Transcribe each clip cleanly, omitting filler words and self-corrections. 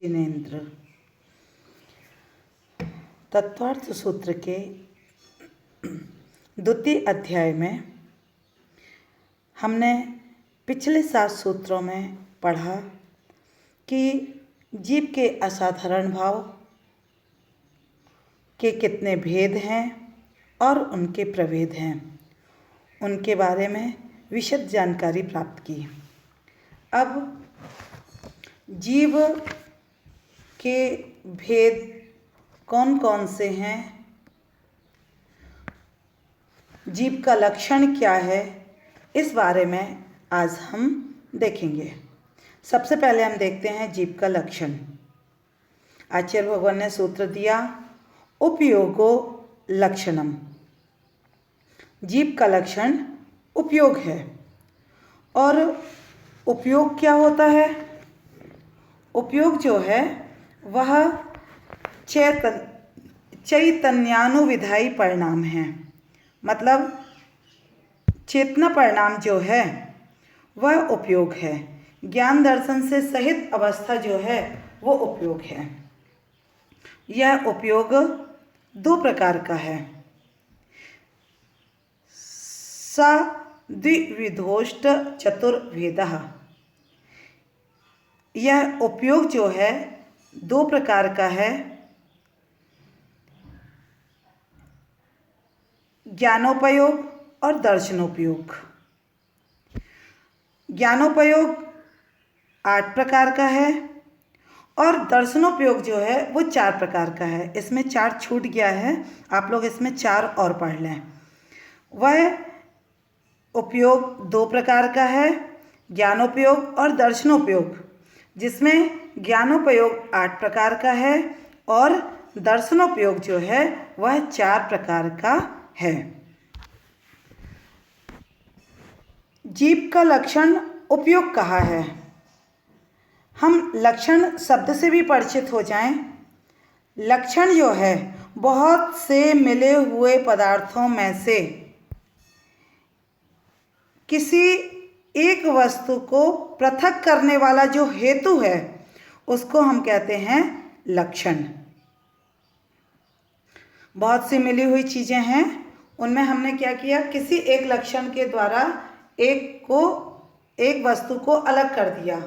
जिनेन्द्र। तत्वार्थ सूत्र के द्वितीय अध्याय में हमने पिछले 7 सूत्रों में पढ़ा कि जीव के असाधारण भाव के कितने भेद हैं और उनके प्रभेद हैं, उनके बारे में विशद जानकारी प्राप्त की। अब जीव के भेद कौन कौन से हैं, जीव का लक्षण क्या है, इस बारे में आज हम देखेंगे। सबसे पहले हम देखते हैं जीव का लक्षण। आचार्य भगवान ने सूत्र दिया उपयोगो लक्षणम। जीव का लक्षण उपयोग है। और उपयोग क्या होता है? उपयोग जो है वह चैतन्यानुविधायी परिणाम है। मतलब चेतना परिणाम जो है वह उपयोग है। ज्ञान दर्शन से सहित अवस्था जो है वो उपयोग है। यह उपयोग 2 प्रकार का है। सा द्विविधोष्ट चतुर्भेदः। यह उपयोग जो है 2 प्रकार का है। ज्ञानोपयोग और दर्शनोपयोग। ज्ञानोपयोग 8 प्रकार का है और दर्शनोपयोग जो है वो 4 प्रकार का है। इसमें 4 छूट गया है, आप लोग इसमें 4 और पढ़ लें। वह उपयोग 2 प्रकार का है, ज्ञानोपयोग और दर्शनोपयोग, जिसमें ज्ञानोपयोग 8 प्रकार का है और दर्शनोपयोग जो है वह 4 प्रकार का है। जीव का लक्षण उपयोग कहाँ है? हम लक्षण शब्द से भी परिचित हो जाएं। लक्षण जो है बहुत से मिले हुए पदार्थों में से किसी एक वस्तु को पृथक करने वाला जो हेतु है उसको हम कहते हैं लक्षण। बहुत सी मिली हुई चीज़ें हैं, उनमें हमने क्या किया, किसी एक लक्षण के द्वारा एक वस्तु को अलग कर दिया।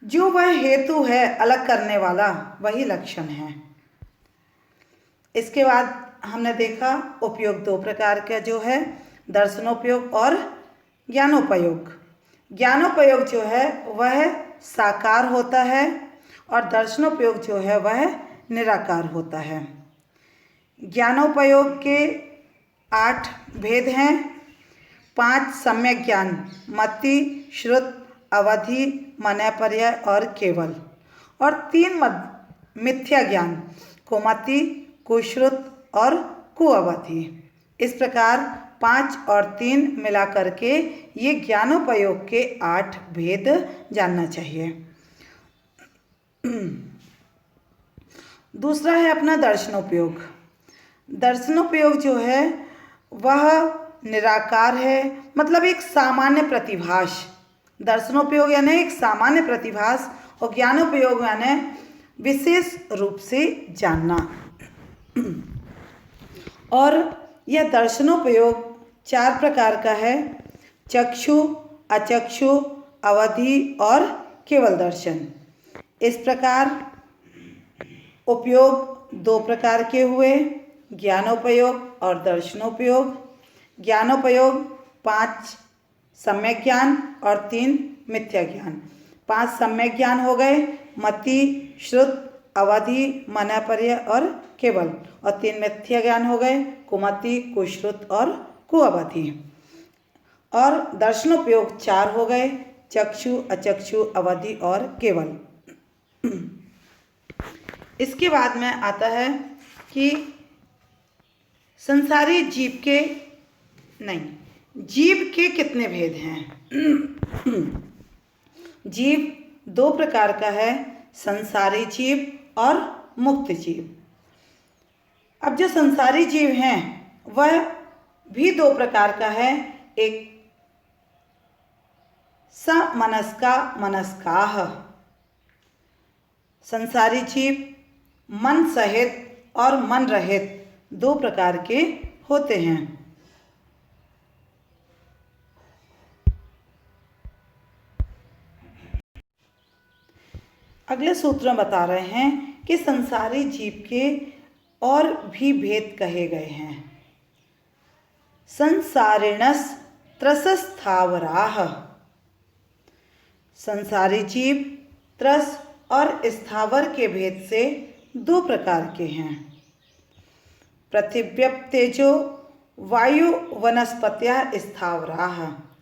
जो वह हेतु है अलग करने वाला वही लक्षण है। इसके बाद हमने देखा उपयोग 2 प्रकार का जो है, दर्शनोपयोग और ज्ञानोपयोग। ज्ञानोपयोग जो है वह साकार होता है और दर्शनोपयोग जो है वह निराकार होता है। ज्ञानोपयोग के 8 भेद हैं। 5 सम्यक ज्ञान, मति, श्रुत, अवधि, मनयपर्यय और केवल। और 3 मिथ्या ज्ञान, कुमति, कुश्रुत और कुअवधि। इस प्रकार 5 और 3 मिला करके ये ज्ञानोपयोग के 8 भेद जानना चाहिए। दूसरा है अपना दर्शनोपयोग। दर्शनोपयोग जो है वह निराकार है, मतलब एक सामान्य प्रतिभास। दर्शनोपयोग यानी एक सामान्य प्रतिभास और ज्ञानोपयोग यानी विशेष रूप से जानना। और यह दर्शनोपयोग 4 प्रकार का है, चक्षु, अचक्षु, अवधि और केवल दर्शन। इस प्रकार उपयोग 2 प्रकार के हुए, ज्ञानोपयोग और दर्शनोपयोग। ज्ञानोपयोग 5 सम्यक ज्ञान और 3 मिथ्या ज्ञान। 5 सम्यक ज्ञान हो गए, मति, श्रुत, अवधि, मनयपर्यय और केवल। और 3 मिथ्या ज्ञान हो गए, कुमति, कुश्रुत और कुअवधि। और दर्शनोपयोग 4 हो गए, चक्षु, अचक्षु, अवधि और केवल। इसके बाद में आता है कि संसारी जीव के कितने भेद हैं। जीव 2 प्रकार का है, संसारी जीव और मुक्त जीव। अब जो संसारी जीव हैं वह भी 2 प्रकार का है। एक समनस्का मनस्काः। संसारी जीव मन सहित और मन रहित दो प्रकार के होते हैं। अगले सूत्र में बता रहे हैं कि संसारी जीव के और भी भेद कहे गए हैं। संसारिणस त्रसस्थावराः, संसारी जीव त्रस और स्थावर के भेद से दो प्रकार के हैं। पृथिव्यप तेजो वायु वनस्पत्या स्थावराः।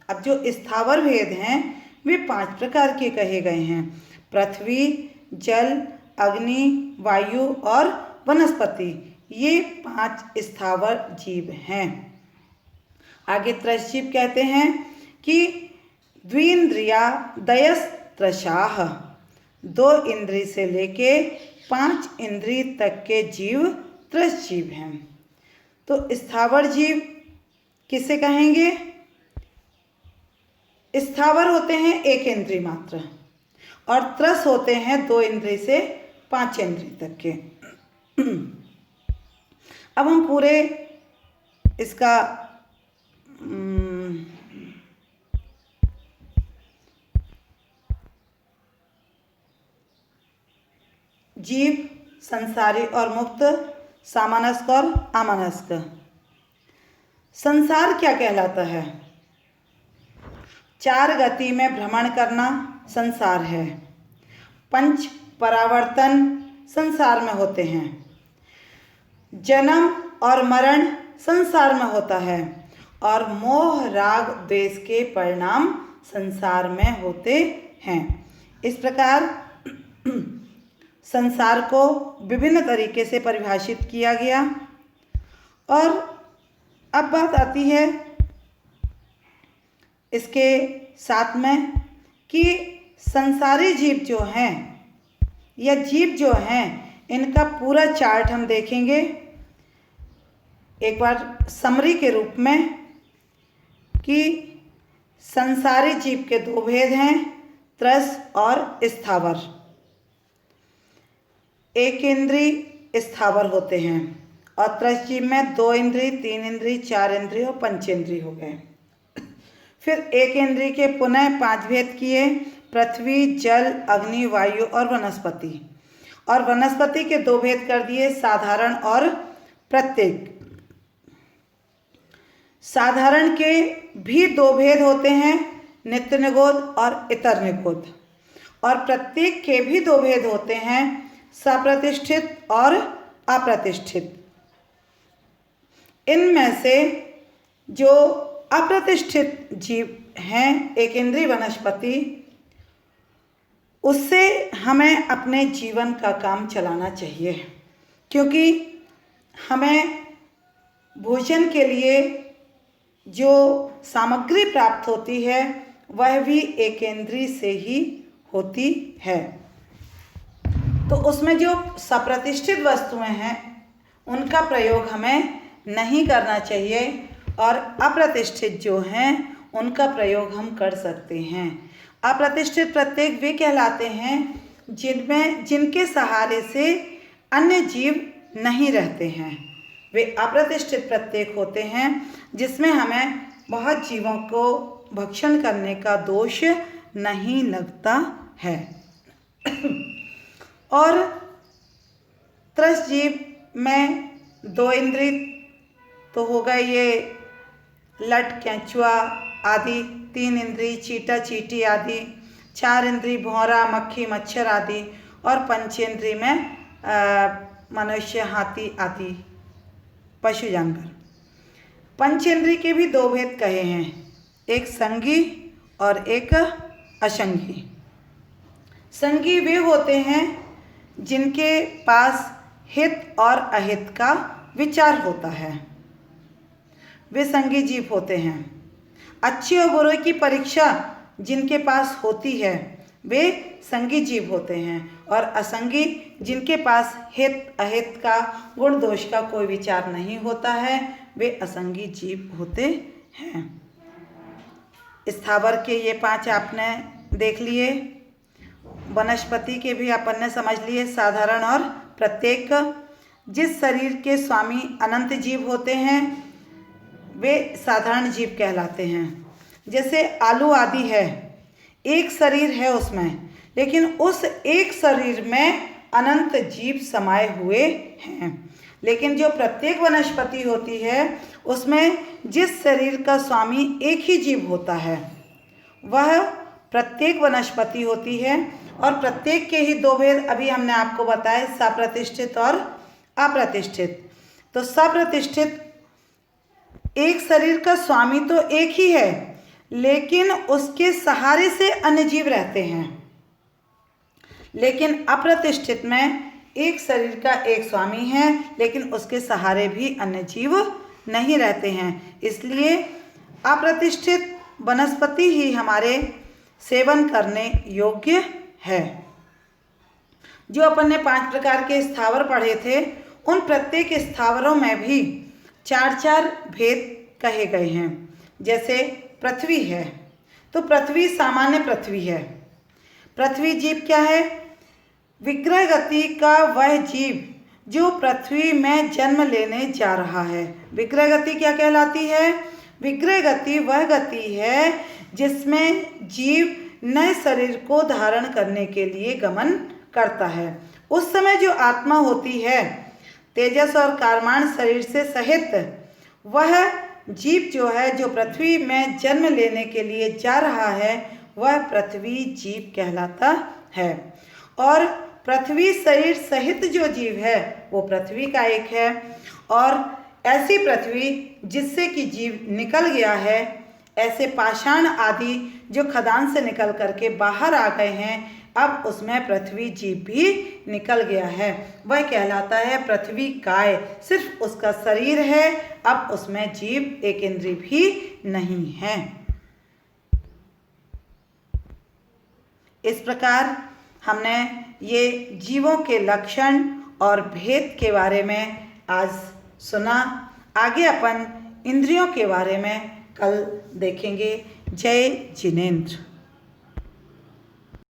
अब जो स्थावर भेद हैं वे 5 प्रकार के कहे गए हैं। पृथ्वी, जल, अग्नि, वायु और वनस्पति, ये 5 स्थावर जीव हैं। आगे त्रस जीव कहते हैं कि द्विंद्रिया दयस त्रसाः, 2 इंद्रिय से लेके 5 इंद्रिय तक के जीव त्रस जीव हैं। तो स्थावर जीव किसे कहेंगे? स्थावर होते हैं 1 इंद्रिय मात्र और त्रस होते हैं 2 इंद्रिय से 5 इंद्रिय तक के। अब हम पूरे इसका जीव, संसारी और मुक्त, सामानस्क और आमानस्क। संसार क्या कहलाता है? 4 गति में भ्रमण करना संसार है। 5 परावर्तन संसार में होते हैं। जन्म और मरण संसार में होता है और मोह राग द्वेष के परिणाम संसार में होते हैं। इस प्रकार संसार को विभिन्न तरीके से परिभाषित किया गया। और अब बात आती है इसके साथ में कि संसारी जीव जो हैं या जीव जो हैं इनका पूरा चार्ट हम देखेंगे एक बार समरी के रूप में कि संसारी जीव के 2 भेद हैं, त्रस और स्थावर। 1 इंद्रिय स्थावर होते हैं और त्रस जीव में 2 इंद्रिय, 3 इंद्रिय, 4 इंद्रिय और 5 इंद्रिय हो गए। फिर 1 इंद्रिय के पुनः 5 भेद किए, पृथ्वी, जल, अग्नि, वायु और वनस्पति। और वनस्पति के 2 भेद कर दिए, साधारण और प्रत्येक। साधारण के भी 2 भेद होते हैं, नित्य निगोद और इतर निगोद। और प्रत्येक के भी 2 भेद होते हैं, सप्रतिष्ठित और अप्रतिष्ठित। इनमें से जो अप्रतिष्ठित जीव हैं, 1 इंद्रिय वनस्पति, उससे हमें अपने जीवन का काम चलाना चाहिए, क्योंकि हमें भोजन के लिए जो सामग्री प्राप्त होती है वह भी 1 इंद्रिय से ही होती है। तो उसमें जो सप्रतिष्ठित वस्तुएं हैं उनका प्रयोग हमें नहीं करना चाहिए और अप्रतिष्ठित जो हैं उनका प्रयोग हम कर सकते हैं। अप्रतिष्ठित प्रत्येक वे कहलाते हैं जिनके सहारे से अन्य जीव नहीं रहते हैं। वे अप्रतिष्ठित प्रत्येक होते हैं जिसमें हमें बहुत जीवों को भक्षण करने का दोष नहीं लगता है। और त्रस जीव में 2 इंद्रिय तो हो गए ये लट, केंचुआ आदि, 3 इंद्रिय चीटा, चींटी आदि, 4 इंद्रिय भौरा, मक्खी, मच्छर आदि और 5 इंद्रिय में मनुष्य, हाथी आदि पशु जानवर। 5 इंद्रिय के भी 2 भेद कहे हैं, एक संगी और एक असंगी। संगी वे होते हैं जिनके पास हित और अहित का विचार होता है, वे संगी जीव होते हैं। अच्छे और बुरे की परीक्षा जिनके पास होती है वे संगी जीव होते हैं। और असंगी जिनके पास हित अहित का, गुण दोष का कोई विचार नहीं होता है, वे असंगी जीव होते हैं। स्थावर के ये 5 आपने देख लिए। वनस्पति के भी अपन ने समझ लिए साधारण और प्रत्येक। जिस शरीर के स्वामी अनंत जीव होते हैं वे साधारण जीव कहलाते हैं। जैसे आलू आदि है, एक शरीर है उसमें, लेकिन उस एक शरीर में अनंत जीव समाये हुए हैं। लेकिन जो प्रत्येक वनस्पति होती है उसमें जिस शरीर का स्वामी एक ही जीव होता है वह प्रत्येक वनस्पति होती है। और प्रत्येक के ही दो भेद अभी हमने आपको बताए, सप्रतिष्ठित और अप्रतिष्ठित। तो सप्रतिष्ठित एक शरीर का स्वामी तो एक ही है, लेकिन उसके सहारे से अन्य जीव रहते हैं। लेकिन अप्रतिष्ठित में एक शरीर का एक स्वामी है, लेकिन उसके सहारे भी अन्य जीव नहीं रहते हैं। इसलिए अप्रतिष्ठित वनस्पति ही हमारे सेवन करने योग्य है। जो अपन ने 5 प्रकार के स्थावर पढ़े थे, उन प्रत्येक स्थावरों में भी 4-4 भेद कहे गए हैं। जैसे पृथ्वी है, तो पृथ्वी सामान्य पृथ्वी है। पृथ्वी जीव क्या है? विग्रह गति का वह जीव जो पृथ्वी में जन्म लेने जा रहा है। विग्रह गति क्या कहलाती है? विग्रह गति वह गति है जिसमें जीव नए शरीर को धारण करने के लिए गमन करता है। उस समय जो आत्मा होती है तेजस और कारमान शरीर से सहित, वह जीव जो है जो पृथ्वी में जन्म लेने के लिए जा रहा है वह पृथ्वी जीव कहलाता है। और पृथ्वी शरीर सहित जो जीव है वो पृथ्वी का एक है। और ऐसी पृथ्वी जिससे कि जीव निकल गया है, ऐसे पाषाण आदि जो खदान से निकल करके बाहर आ गए हैं, अब उसमें पृथ्वी जीव भी निकल गया है, वह कहलाता है पृथ्वी काय। सिर्फ उसका शरीर है, अब उसमें जीव एक इंद्रिय भी नहीं है। इस प्रकार हमने ये जीवों के लक्षण और भेद के बारे में आज सुना। आगे अपन इंद्रियों के बारे में कल देखेंगे। जय जिनेंद्र।